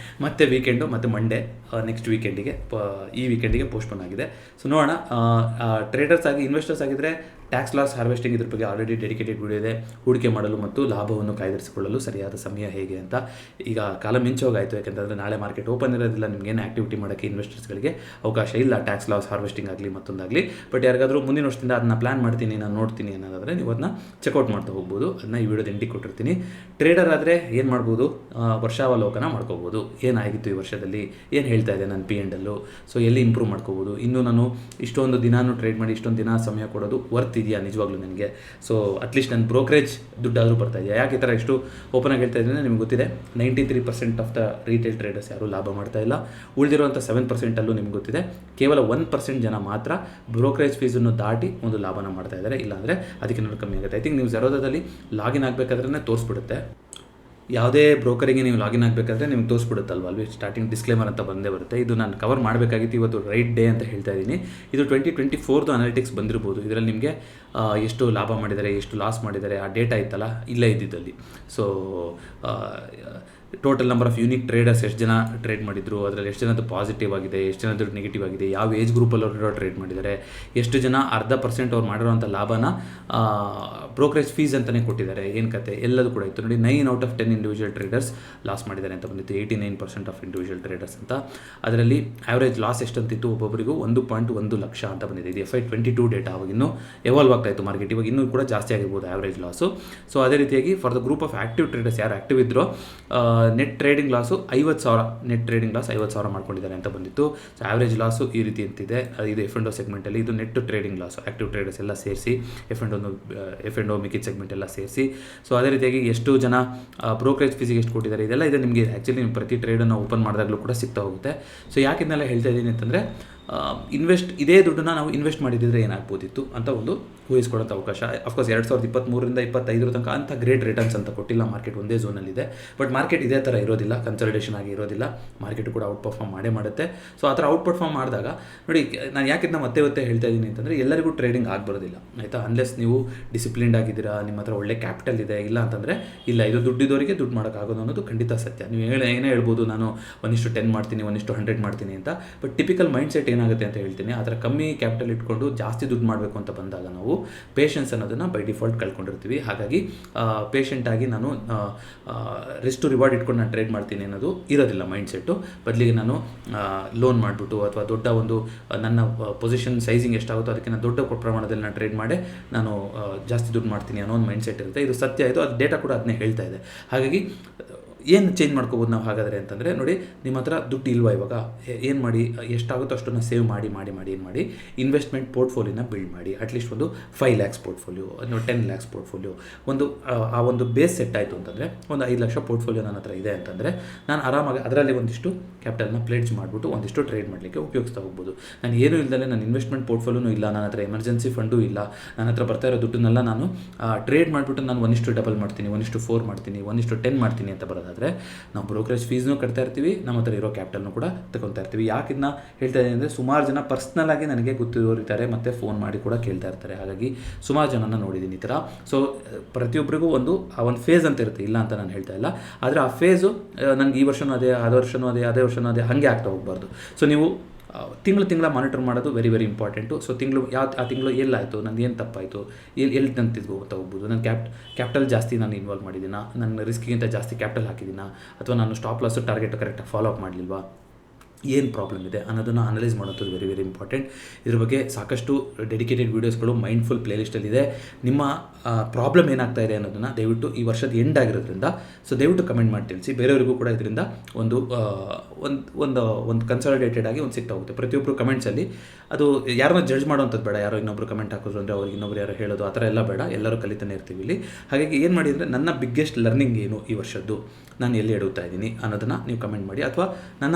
ಮತ್ತೆ ವೀಕೆಂಡು, ಮತ್ತೆ ಮಂಡೇ ನೆಕ್ಸ್ಟ್ ವೀಕೆಂಡಿಗೆ, ಈ ವೀಕೆಂಡಿಗೆ ಪೋಸ್ಟ್ಪೋನ್ ಆಗಿದೆ. ಸೊ ನೋಡೋಣ. ಟ್ರೇಡರ್ಸ್ ಆಗಿ ಇನ್ವೆಸ್ಟರ್ಸ್ ಆಗಿದ್ದರೆ ಟ್ಯಾಕ್ಸ್ ಲಾಸ್ ಹಾರ್ವೆಸ್ಟಿಂಗ್ ಇದ್ರ ಬಗ್ಗೆ ಆಲ್ರೆಡಿ ಡೆಡಿಕೇಟೆಡ್ ವಿಡಿಯೋ ಇದೆ. ಹೂಡಿಕೆ ಮಾಡಲು ಮತ್ತು ಲಾಭವನ್ನು ಕಾಯ್ದಿರಿಸಿಕೊಳ್ಳಲು ಸರಿಯಾದ ಸಮಯ ಹೇಗೆ ಅಂತ. ಈಗ ಕಾಲ ಮಿಂಚೋಗಾಯಿತು, ಯಾಕೆಂತಂದರೆ ನಾಳೆ ಮಾರ್ಕೆಟ್ ಓಪನ್ ಇರೋದಿಲ್ಲ. ನಿಮಗೇನು ಆ್ಯಕ್ಟಿವಿಟಿ ಮಾಡೋಕ್ಕೆ ಇನ್ವೆಸ್ಟರ್ಸ್ಗಳಿಗೆ ಅವಕಾಶ ಇಲ್ಲ, ಟ್ಯಾಕ್ಸ್ ಲಾಸ್ ಹಾರ್ವೆಸ್ಟಿಂಗ್ ಆಗಲಿ ಮತ್ತೊಂದಾಗಲಿ. ಬಟ್ ಯಾರಿಗಾದರೂ ಮುಂದಿನ ವರ್ಷದಿಂದ ಅದನ್ನ ಪ್ಲಾನ್ ಮಾಡ್ತೀನಿ, ನಾನು ನೋಡ್ತೀನಿ ಅನ್ನೋದಾದರೆ ನೀವು ಅದನ್ನ ಚೆಕ್ಔಟ್ ಮಾಡ್ತಾ ಹೋಗ್ಬೋದು. ಅದನ್ನ ಈ ವಿಡಿಯೋದ ಎಂಡಿಗೆ ಕೊಟ್ಟಿರ್ತೀನಿ. ಟ್ರೇಡರ್ ಆದರೆ ಏನು ಮಾಡ್ಬೋದು? ವರ್ಷಾವಲೋಕನ ಮಾಡ್ಕೋಬೋದು. ಏನಾಗಿತ್ತು ಈ ವರ್ಷದಲ್ಲಿ, ಏನು ಹೇಳ್ತಾ ಇದೆ ನನ್ನ P&L, ಸೊ ಎಲ್ಲಿ ಇಂಪ್ರೂವ್ ಮಾಡ್ಕೋಬೋದು, ಇನ್ನೂ ನಾನು ಇಷ್ಟೊಂದು ದಿನಾನು ಟ್ರೇಡ್ ಮಾಡಿ ಇಷ್ಟೊಂದು ದಿನ ಸಮಯ ಕೊಡೋದು ವರ್ತ್ ಇದೆಯಾ ನಿಜವಾಗ್ಲೂ ನನಗೆ? ಸೊ ಅಟ್ಲೀಸ್ಟ್ ನನ್ನ ಬ್ರೋಕರೇಜ್ ದುಡ್ಡಾದರೂ ಬರ್ತಾ ಇದೆಯಾ? ಯಾಕೆ ಈ ಥರ ಎಷ್ಟು ಓಪನ್ ಆಗಿ ಹೇಳ್ತಾ ಇದ್ದೀನಿ ನಿಮ್ಗೆ ಗೊತ್ತಿದೆ. 93% ಆಫ್ ದ ರೀಟೇಲ್ ಟ್ರೇಡರ್ಸ್ ಯಾರೂ ಲಾಭ ಮಾಡ್ತಾ ಇಲ್ಲ. ಉಳಿದಿರುವಂಥ 7%ಅಲ್ಲೂ ನಿಮ್ಗೆ ಗೊತ್ತಿದೆ ಕೇವಲ 1% ಜನ ಮಾತ್ರ ಬ್ರೋಕರೇಜ್ ಫೀಸನ್ನು ದಾಟಿ ಒಂದು ಲಾಭನ ಮಾಡ್ತಾ ಇದ್ದಾರೆ. ಇಲ್ಲಾಂದರೆ ಅದಕ್ಕೆ ನೋಡಿ ಕಮ್ಮಿ ಆಗುತ್ತೆ. ಐ ಥಿಂಕ್ ನೀವು ಝೆರೋದಾದಲ್ಲಿ ಲಾಗಿನ್ ಆಗಬೇಕಾದ್ರೆ ತೋರಿಸ್ಬಿಡುತ್ತೆ. ಯಾವುದೇ ಬ್ರೋಕರಿಗೆ ನೀವು ಲಾಗಿನ್ ಆಗಬೇಕಾದ್ರೆ ನಿಮ್ಗೆ ತೋರಿಸ್ಬಿಡುತ್ತಲ್ವ ಅಲ್ವೇ, ಸ್ಟಾರ್ಟಿಂಗ್ ಡಿಸ್ಕ್ಲೇಮರ್ ಅಂತ ಬಂದೇ ಬರುತ್ತೆ. ಇದು ನಾನು ಕವರ್ ಮಾಡಬೇಕಾಗಿತ್ತು, ಇವತ್ತು ರೈಟ್ ಡೇ ಅಂತ ಹೇಳ್ತಾ ಇದ್ದೀನಿ. ಇದು 2024 ಅನಾಲಿಟಿಕ್ಸ್ ಬಂದಿರ್ಬೋದು. ಇದರಲ್ಲಿ ನಿಮಗೆ ಎಷ್ಟು ಲಾಭ ಮಾಡಿದ್ದಾರೆ, ಎಷ್ಟು ಲಾಸ್ ಮಾಡಿದ್ದಾರೆ ಆ ಡೇಟಾ ಇತ್ತಲ್ಲ, ಇಲ್ಲೇ ಇದ್ದಿದ್ದಲ್ಲಿ. So total number of unique traders ಎಷ್ಟು ಜನ ಟ್ರೇಡ್ ಮಾಡಿದ್ರು, ಅದರಲ್ಲಿ ಎಷ್ಟು ಜನದ್ದು ಪಾಸಿಟಿವ್ ಆಗಿದೆ, ಎಷ್ಟು ಜನದ್ದು ನೆಗೆಟಿವ್ ಆಗಿದೆ, ಯಾವ ಏಜ್ ಗ್ರೂಪಲ್ಲಿ ಅವರು ಟ್ರೇಡ್ ಮಾಡಿದ್ದಾರೆ, ಎಷ್ಟು ಜನ 0.5% ಅವ್ರು ಮಾಡಿರೋಂಥ ಲಾಭನ ಬ್ರೋಕರೇಜ್ ಫೀಸ್ ಅಂತಲೇ ಕೊಟ್ಟಿದ್ದಾರೆ, ಏನು ಕತೆ ಎಲ್ಲದೂ ಕೂಡ ಇತ್ತು ನೋಡಿ. 9 out of 10 individual traders loss ಮಾಡಿದ್ದಾರೆ ಅಂತ ಬಂದಿತ್ತು. 89% ಆಫ್ ಇಂಡಿವಿಜುವಲ್ ಟ್ರೇಡರ್ಸ್ ಅಂತ. ಅದರಲ್ಲಿ ಆ್ಯಾವ್ರೇಜ್ ಲಾಸ್ ಎಷ್ಟಂತಿತ್ತು? ಒಬ್ಬೊಬ್ಬರಿಗೂ 1.1 ಲಕ್ಷ ಅಂತ ಬಂದಿದೆ. ಇದು FY22 ಡೇಟಾ. ಅವಾಗ ಇನ್ನೂ ಎವಾಲ್ವ್ ಆಗ್ತಾ ಇತ್ತು ಮಾರ್ಕೆಟ್, ಇವಾಗ ಇನ್ನೂ ಕೂಡ ಜಾಸ್ತಿ ಆಗಿರ್ಬೋದು ಆ್ಯಾವ್ರೇಜ್ ಲಾಸು. ಸೊ ಅದೇ ರೀತಿಯಾಗಿ for the group of active traders ಯಾರು ಆ್ಯಕ್ಟಿವ್ ಇದ್ರೋ net trading loss 50,000, net trading loss 50,000 ಮಾಡ್ಕೊಂಡಿದ್ದಾರೆ ಅಂತ ಬಂದಿತ್ತು. ಸೊ ಆ್ಯಾವ್ರೇಜ್ ಲಾಸು ಈ ರೀತಿ ಅಂತಿದೆ. ಇದು F&O ಸೆಗ್ಮೆಂಟಲ್ಲಿ. ಇದು net trading loss active traders ಎಲ್ಲ ಸೇರಿಸಿ, F&O ಮಿಕ್ಕಿದ ಸೆಗ್ಮೆಂಟ್ ಎಲ್ಲ ಸೇರಿಸಿ. ಸೊ ಅದೇ ರೀತಿಯಾಗಿ ಎಷ್ಟು ಜನ ಬ್ರೋಕರೇಜ್ ಫೀಸಿಗೆ ಎಷ್ಟು ಕೊಟ್ಟಿದ್ದಾರೆ ಇದೆಲ್ಲ ಇದೆ ನಿಮಗೆ. ಆ್ಯಕ್ಚುಲಿ ನೀವು ಪ್ರತಿ ಟ್ರೇಡನ್ನು ಓಪನ್ ಮಾಡಿದಾಗಲೂ ಕೂಡ ಸಿಗ್ತಾ ಹೋಗುತ್ತೆ. ಸೊ ಯಾಕೆ ಇದನ್ನೆಲ್ಲ ಹೇಳ್ತಾ ಇದ್ದೀನಿ ಅಂತಂದರೆ, ಇದೇ ದುಡ್ಡನ್ನು ನಾವು ಇನ್ವೆಸ್ಟ್ ಮಾಡಿದ್ದರೆ ಏನಾಗ್ಬೋದಿತ್ತು ಅಂತ ಒಂದು ಊಹಿಸ್ಕೊಳ್ಳೋಂಥ ಅವಕಾಶ. ಅಫ್ಕೋರ್ಸ್ 2023ರಿಂದ 25 ತನಕ ಅಂಥ ಗ್ರೇಟ್ ರಿಟರ್ನ್ಸ್ ಅಂತ ಕೊಟ್ಟಿಲ್ಲ. ಮಾರ್ಕೆಟ್ ಒಂದೇ ಝೋನಲ್ಲಿದೆ. ಬಟ್ ಮಾರ್ಕೆಟ್ ಇದೇ ಥರ ಇರೋದಿಲ್ಲ, ಕನ್ಸಲ್ಟೇಷನ್ ಆಗಿ ಇರೋದಿಲ್ಲ. ಮಾರ್ಕೆಟ್ ಕೂಡ ಔಟ್ ಪರ್ಫಾರ್ಮ್ ಮಾಡುತ್ತೆ. ಸೊ ಆ ಥರ ಔಟ್ ಪರ್ಫಾರ್ಮ್ ಮಾಡಿದಾಗ ನೋಡಿ, ನಾನು ಯಾಕೆ ಇದನ್ನ ಮತ್ತೆ ಹೇಳ್ತಾ ಇದ್ದೀನಿ ಅಂತಂದರೆ, ಎಲ್ಲರಿಗೂ ಟ್ರೇಡಿಂಗ್ ಬರೋದಿಲ್ಲ ಆಯಿತಾ. ಅನ್ಲೆಸ್ ನೀವು ಡಿಸಿಪ್ಲಿನ್ಡ್ ಆಗಿದ್ದೀರಾ, ನಿಮ್ಮ ಹತ್ರ ಒಳ್ಳೆ ಕ್ಯಾಪಿಟಲ್ ಇದೆ. ಇಲ್ಲ ಅಂತಂದರೆ ಇಲ್ಲ, ಇದು ದುಡ್ಡಿದ್ದವರಿಗೆ ದುಡ್ಡು ಮಾಡೋಕ್ಕಾಗೋದು ಅನ್ನೋದು ಖಂಡಿತ ಸತ್ಯ. ನೀವು ಏನೇ ಹೇಳ್ಬೋದು, ನಾನು 1:10 ಮಾಡ್ತೀನಿ, 1:100 ಮಾಡ್ತೀನಿ ಅಂತ. ಬಟ್ ಟಿಪಿಕಲ್ ಮೈಂಡ್ ಸೆಟ್ ಏನಾಗುತ್ತೆ ಅಂತ ಹೇಳ್ತೀನಿ. ಆ ಥರ ಕಮ್ಮಿ ಕ್ಯಾಪಿಟಲ್ ಇಟ್ಕೊಂಡು ಜಾಸ್ತಿ ದುಡ್ಡು ಮಾಡಬೇಕು ಅಂತ ಬಂದಾಗ ನಾವು ಪೇಷನ್ಸ್ ಅನ್ನೋದನ್ನು ಬೈ ಡಿಫಾಲ್ಟ್ ಕಳ್ಕೊಂಡಿರ್ತೀವಿ. ಹಾಗಾಗಿ ಪೇಷೆಂಟಾಗಿ ನಾನು ರಿಸ್ಕ್ ಟು ರಿವಾರ್ಡ್ ಇಟ್ಕೊಂಡು ನಾನು ಟ್ರೇಡ್ ಮಾಡ್ತೀನಿ ಅನ್ನೋದು ಇರೋದಿಲ್ಲ ಮೈಂಡ್ ಸೆಟ್ಟು. ಬದಲಿಗೆ ನಾನು ಲೋನ್ ಮಾಡಿಬಿಟ್ಟು ಅಥವಾ ದೊಡ್ಡ ಒಂದು ನನ್ನ ಪೊಸಿಷನ್ ಸೈಜಿಂಗ್ ಎಷ್ಟಾಗುತ್ತೋ ಅದಕ್ಕೆ ನಾನು ದೊಡ್ಡ ಪ್ರಮಾಣದಲ್ಲಿ ನಾನು ಟ್ರೇಡ್ ಮಾಡಿ ನಾನು ಜಾಸ್ತಿ ದುಡ್ಡು ಮಾಡ್ತೀನಿ ಅನ್ನೋ ಒಂದು ಮೈಂಡ್ ಸೆಟ್ ಇರುತ್ತೆ. ಇದು ಸತ್ಯ, ಇದು ಅದು ಡೇಟಾ ಕೂಡ ಅದನ್ನೇ ಹೇಳ್ತಾ ಇದೆ. ಹಾಗಾಗಿ ಏನು ಚೇಂಜ್ ಮಾಡ್ಕೋಬೋದು ನಾವು ಹಾಗಾದರೆ ಅಂತಂದರೆ, ನೋಡಿ ನಿಮ್ಮ ಹತ್ರ ದುಡ್ಡು ಇಲ್ವಾ ಇವಾಗ, ಏನು ಮಾಡಿ, ಎಷ್ಟಾಗುತ್ತೋ ಅಷ್ಟನ್ನು ಸೇವ್ ಮಾಡಿ ಏನು ಮಾಡಿ ಇನ್ವೆಸ್ಟ್ಮೆಂಟ್ ಪೋರ್ಟ್ಫೋಲಿಯೋನ ಬಿಲ್ಡ್ ಮಾಡಿ. ಅಟ್ಲೀಸ್ಟ್ ಒಂದು 5 lakhs ಪೋರ್ಟ್ಫೋಲಿಯೋ, 10 lakhs ಪೋರ್ಟ್ಫೋಲಿಯೋ, ಆ ಒಂದು ಬೇಸ್ ಸೆಟ್ ಆಯಿತು ಅಂತಂದರೆ, ಒಂದು 5 ಲಕ್ಷ ಪೋರ್ಟ್ಫೋಲಿಯೋ ನನ್ನ ಹತ್ರ ಇದೆ ಅಂತಂದರೆ, ನಾನು ಆರಾಮಾಗಿ ಅದರಲ್ಲಿ ಒಂದಿಷ್ಟು ಕ್ಯಾಪಿಟಲ್ನ ಪ್ಲೇಡ್ಜ್ ಮಾಡಿಬಿಟ್ಟು ಒಂದಿಷ್ಟು ಟ್ರೇಡ್ ಮಾಡಲಿಕ್ಕೆ ಉಪಯೋಗಿಸ್ತಾ ಹೋಗ್ಬೋದು. ನಾನು ಏನೂ ಇಲ್ಲದೆ, ನನ್ನ ಇನ್ವೆಸ್ಟ್ಮೆಂಟ್ ಪೋರ್ಟ್ಫೋಲಿಯೋನೂ ಇಲ್ಲ, ನನ್ನ ಹತ್ರ ಎಮರ್ಜೆನ್ಸಿ ಫಂಡು ಇಲ್ಲ, ನನ್ನ ಹತ್ರ ಬರ್ತಾ ಇರೋ ದುಡ್ಡನ್ನೆಲ್ಲ ನಾನು ಟ್ರೇಡ್ ಮಾಡಿಬಿಟ್ಟು ನಾನು 1:2 ಮಾಡ್ತೀನಿ, 1:4 ಮಾಡ್ತೀನಿ, 1:10 ಮಾಡ್ತೀನಿ ಅಂತ ಬರೋದಾದರೆ ನಾವು ಬ್ರೋಕರೇಜ್ ಫೀಸ್ನೂ ಕಟ್ತಾ ಇರ್ತೀವಿ, ನಮ್ಮ ಹತ್ರ ಇರೋ ಕ್ಯಾಪಿಟಲ್ನೂ ಕೂಡ ತಗೊತಾ ಇರ್ತೀವಿ. ಯಾಕೆ ಇದನ್ನ ಹೇಳ್ತಾ ಇದ್ದೀನಿ ಅಂದರೆ, ಸುಮಾರು ಜನ ಪರ್ಸ್ನಲ್ ಆಗಿ ನನಗೆ ಗೊತ್ತಿರೋರಿದ್ದಾರೆ, ಮತ್ತು ಫೋನ್ ಮಾಡಿ ಕೂಡ ಕೇಳ್ತಾ ಇರ್ತಾರೆ. ಹಾಗಾಗಿ ಸುಮಾರು ಜನನ ನೋಡಿದ್ದೀನಿ ಈ ಥರ. ಸೊ ಪ್ರತಿಯೊಬ್ಬರಿಗೂ ಒಂದು ಫೇಸ್ ಅಂತ ಇರುತ್ತೆ, ಇಲ್ಲ ಅಂತ ನಾನು ಹೇಳ್ತಾ ಇಲ್ಲ. ಆದರೆ ಆ ಫೇಸು ನನಗೆ ಈ ವರ್ಷವೂ ಅದೇ, ಅದೇ ವರ್ಷವೂ ಅದೇ ಹಾಗೆ ಆಗ್ತಾ ಹೋಗಬಾರ್ದು. ಸೊ ನೀವು ತಿಂಗಳ ಮಾನಿಟರ್ ಮಾಡೋದು ವೆರಿ ಇಂಪಾರ್ಟೆಂಟು. ಸೊ ಆ ತಿಂಗಳು ಎಲ್ಲಾಯಿತು, ನಂದು ಏನು ತಪ್ಪಾಯಿತು, ಎಲ್ಲಿ ನಾನು ತಿದ್ಕೋತಾ ಹೋಗ್ಬೋದು, ನಾನು ಕ್ಯಾಪಿಟಲ್ ಜಾಸ್ತಿ ನಾನು ಇನ್ವಾಲ್ವ್ ಮಾಡಿದ್ದೀನಾ, ನನ್ನ ರಿಸ್ಕಿಗಿಂತ ಜಾಸ್ತಿ ಕ್ಯಾಪಿಟಲ್ ಹಾಕಿದ್ದೀನಾ, ಅಥವಾ ನಾನು ಸ್ಟಾಪ್ ಲಾಸು ಟಾರ್ಗೆಟ್ ಕರೆಕ್ಟಾಗಿ ಫಾಲೋ ಅಪ್ ಮಾಡಲಿಲ್ವಾ, ಏನು ಪ್ರಾಬ್ಲಮ್ ಇದೆ ಅನ್ನೋದನ್ನು ಅನಲೈಸ್ ಮಾಡೋದು ವೆರಿ ವೆರಿ ಇಂಪಾರ್ಟೆಂಟ್. ಇದ್ರ ಬಗ್ಗೆ ಸಾಕಷ್ಟು ಡೆಡಿಕೇಟೆಡ್ ವೀಡಿಯೋಸ್ಗಳು ಮೈಂಡ್ಫುಲ್ ಪ್ಲೇಲಿಸ್ಟಲ್ಲಿದೆ. ನಿಮ್ಮ ಪ್ರಾಬ್ಲಮ್ ಏನಾಗ್ತಾ ಇದೆ ಅನ್ನೋದನ್ನು ದಯವಿಟ್ಟು ಈ ವರ್ಷದ ಎಂಡ್ ಆಗಿರೋದ್ರಿಂದ ಸೊ ದಯವಿಟ್ಟು ಕಮೆಂಟ್ ಮಾಡಿ ತಿಳಿಸಿ. ಬೇರೆಯವರಿಗೂ ಕೂಡ ಇದರಿಂದ ಒಂದು ಒಂದು ಕನ್ಸಾಲಿಡೇಟೆಡ್ ಆಗಿ ಒಂದು ಸಿಗ್ತಾ ಹೋಗುತ್ತೆ. ಪ್ರತಿಯೊಬ್ಬರು ಕಮೆಂಟ್ಸಲ್ಲಿ ಅದು ಯಾರನ್ನ ಜಡ್ಜ್ ಮಾಡೋವಂಥದ್ದು ಬೇಡ. ಯಾರೋ ಇನ್ನೊಬ್ರು ಕಮೆಂಟ್ ಹಾಕೋದು ಅಂದರೆ ಅವ್ರಿಗೆ ಇನ್ನೊಬ್ರು ಯಾರೋ ಹೇಳೋದು ಆ ಥರ ಎಲ್ಲ ಬೇಡ. ಎಲ್ಲರೂ ಕಲಿತಾನೆ ಇರ್ತೀವಿ ಇಲ್ಲಿ. ಹಾಗಾಗಿ ಏನು ಮಾಡಿ ಅಂದರೆ ನನ್ನ ಬಿಗ್ಗೆಸ್ಟ್ ಲರ್ನಿಂಗ್ ಏನು ಈ ವರ್ಷದ್ದು, ನಾನು ಎಲ್ಲಿ ಎಡುತ್ತಾ ಇದ್ದೀನಿ ಅನ್ನೋದನ್ನು ನೀವು ಕಮೆಂಟ್ ಮಾಡಿ. ಅಥವಾ ನನ್ನ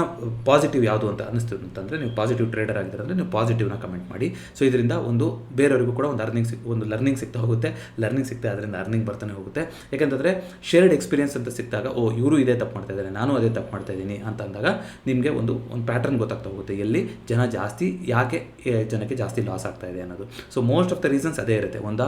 ಪಾಸಿಟಿವ್ ಯಾವುದು ಅಂತ ಅನ್ನಿಸ್ತದೆ ಅಂತಂದರೆ, ನೀವು ಪಾಸಿಟಿವ್ ಟ್ರೇಡರ್ ಆಗಿದ್ದಾರೆ ಅಂದರೆ ನೀವು ಪಾಸಿಟಿವ್ನ ಕಮೆಂಟ್ ಮಾಡಿ. ಸೊ ಇದರಿಂದ ಒಂದು ಬೇರೆಯವರಿಗೂ ಕೂಡ ಒಂದು ಲರ್ನಿಂಗ್ ಸಿಗ್ತಾ ಹೋಗುತ್ತೆ. ಲರ್ನಿಂಗ್ ಸಿಗ್ತಾ ಅದರಿಂದ ಅರ್ನಿಂಗ್ ಬರ್ತಾನೆ ಹೋಗುತ್ತೆ. ಯಾಕೆಂತಂದರೆ ಶೇರ್ಡ್ ಎಕ್ಸ್ಪೀರಿಯನ್ಸ್ ಅಂತ ಸಿಕ್ಕಿದಾಗ ಇವರು ಇದೇ ತಪ್ಪು ಮಾಡ್ತಾ ಇದ್ದಾರೆ, ನಾನು ಅದೇ ತಪ್ಪು ಮಾಡ್ತಾ ಇದ್ದೀನಿ ಅಂತ ಅಂದಾಗ ನಿಮಗೆ ಒಂದು ಪ್ಯಾಟರ್ನ್ ಗೊತ್ತಾಗ್ತಾ ಹೋಗುತ್ತೆ, ಎಲ್ಲಿ ಜನ ಜಾಸ್ತಿ, ಯಾಕೆ ಜನಕ್ಕೆ ಜಾಸ್ತಿ ಲಾಸ್ ಆಗ್ತಾ ಇದೆ ಅನ್ನೋದು. So most of the reasons ಅದೇ ಇರುತ್ತೆ. ಒಂದು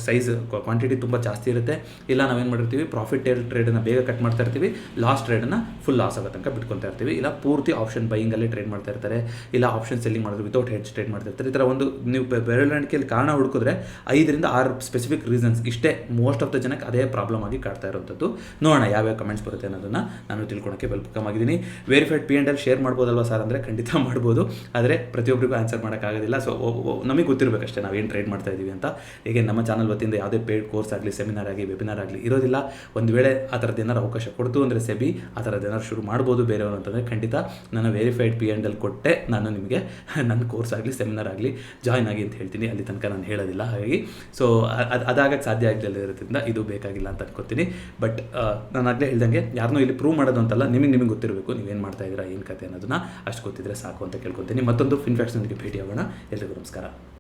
ಸೈಜ್ ಕ್ವಾಂಟಿಟಿ ತುಂಬ ಜಾಸ್ತಿ ಇರುತ್ತೆ, ಇಲ್ಲ ನಾವೇನು ಮಾಡಿರ್ತೀವಿ ಪ್ರಾಫಿಟ್ ಟ್ರೇಡನ್ನು ಬೇಗ ಕಟ್ ಮಾಡ್ತಾ ಇರ್ತೀವಿ, ಲಾಸ್ಟ್ ಟ್ರೇಡನ್ನು ಫುಲ್ ಲಾಸ್ ಆಗೋ ತನಕ ಬಿಟ್ಕೊತಾ ಇರ್ತೀವಿ. ಇಲ್ಲ ಪೂರ್ತಿ ಆಪ್ಷನ್ ಬೈಯಿಂಗಲ್ಲೇ ಟ್ರೇಡ್ ಮಾಡ್ತಾ ಇರ್ತಾರೆ, ಇಲ್ಲ ಆಪ್ಷನ್ ಸೆಲ್ಲಿಂಗ್ ಮಾಡಿದ್ರೆ ವಿತೌಟ್ ಹೆಡ್ಜ್ ಟ್ರೇಡ್ ಮಾಡ್ತಾ ಇರ್ತಾರೆ. ಈ ಥರ ಒಂದು ನೀವು ಬೆರಳಿಕೆಯಲ್ಲಿ ಕಾರಣ ಹುಡುಕಿದ್ರೆ 5 ರಿಂದ 6 ಸ್ಪೆಸಿಫಿಕ್ ರೀಸನ್ಸ್ ಇಷ್ಟೇ ಮೋಸ್ಟ್ ಆಫ್ ದ ಜನಕ್ಕೆ ಅದೇ ಪ್ರಾಬ್ಲಮ್ ಆಗಿ ಕಾಡ್ತಾ ಇರೋಂಥದ್ದು. ನೋಡೋಣ ಯಾವ್ಯಾವ ಕಮೆಂಟ್ಸ್ ಬರುತ್ತೆ ಅನ್ನೋದನ್ನು ನಾನು ತಿಳ್ಕೊಳಕ್ಕೆ ವೆಲ್ಕಮ್ ಆಗಿದ್ದೀನಿ. ವೆರಿಫೈಡ್ P&L ಶೇರ್ ಮಾಡ್ಬೋದಲ್ವಾ ಸರ್ ಅಂದರೆ ಖಂಡಿತ ಮಾಡ್ಬೋದು, ಆದರೆ ಪ್ರತಿಯೊಬ್ಬರಿಗೂ ಆನ್ಸರ್ ಮಾಡೋಕ್ಕಾಗೋದಿಲ್ಲ. ಸೊ ನಮಗೆ ಗೊತ್ತಿರಬೇಕಷ್ಟೇ ನಾವೇನು ಟ್ರೇಡ್ ಮಾಡ್ತಾ ಇದ್ದೀವಿ ಅಂತ. ಹೇಗೆ ನಮ್ಮ ಚಾನಲ್ ವತಿಯಿಂದ ಯಾವುದೇ ಪೇಯ್ಡ್ ಕೋರ್ಸ್ ಆಗಲಿ, ಸೆಮಿನಾರ್ ಆಗಲಿ, ವೆಬಿನಾರ್ ಆಗಲಿ ಇರೋದಿಲ್ಲ. ಒಂದು ವೇಳೆ ಆ ಥರದ್ದು ಏನಾರು ಅವಕಾಶ ಕೊಡ್ತು ಅಂದರೆ ಸೆಬಿ ಆ ಥರದ್ದು ಏನಾರು ಶುರು ಮಾಡ್ಬೋದು ಬೇರೆಯವರು ಅಂತಂದರೆ ಖಂಡಿತ ನನ್ನ ವೆರಿಫೈಡ್ P&L ಕೊಟ್ಟೆ ನಾನು ನಿಮಗೆ ನನ್ನ ಕೋರ್ಸ್ ಆಗಲಿ ಸೆಮಿನಾರ್ ಆಗಲಿ ಜಾಯ್ನ್ ಆಗಿ ಅಂತ ಹೇಳ್ತೀನಿ. ಅಲ್ಲಿ ತನಕ ನಾನು ಹೇಳೋದಿಲ್ಲ. ಹಾಗಾಗಿ ಸೊ ಅದಾಗಕ್ಕೆ ಸಾಧ್ಯ ಆಗಲಿಲ್ಲ ಇರೋದ್ರಿಂದ ಇದು ಬೇಕಾಗಿಲ್ಲ ಅಂತ ಅನ್ಕೋತೀನಿ. ಬಟ್ ನಾನು ಆಗಲೇ ಹೇಳ್ದಂಗೆ ಯಾರನ್ನೂ ಇಲ್ಲಿ ಪ್ರೂವ್ ಮಾಡೋದು ಅಂತಲ್ಲ, ನಿಮಗೆ ಗೊತ್ತಿರಬೇಕು ನೀವೇನು ಮಾಡ್ತಾ ಇದ್ದೀರಾ, ಏನು ಕತೆ ಅನ್ನೋದನ್ನ ಅಷ್ಟು ಗೊತ್ತಿದ್ರೆ ಸಾಕು ಅಂತ ಕೇಳ್ಕೊತೀನಿ. ಮತ್ತೊಂದು ಫಿನ್ಫ್ಯಾಕ್ಟ್ಸ್ನೊಂದಿಗೆ ಭೇಟಿ ಆಗೋಣ. ಎಲ್ರಿಗೂ ನಮಸ್ಕಾರ.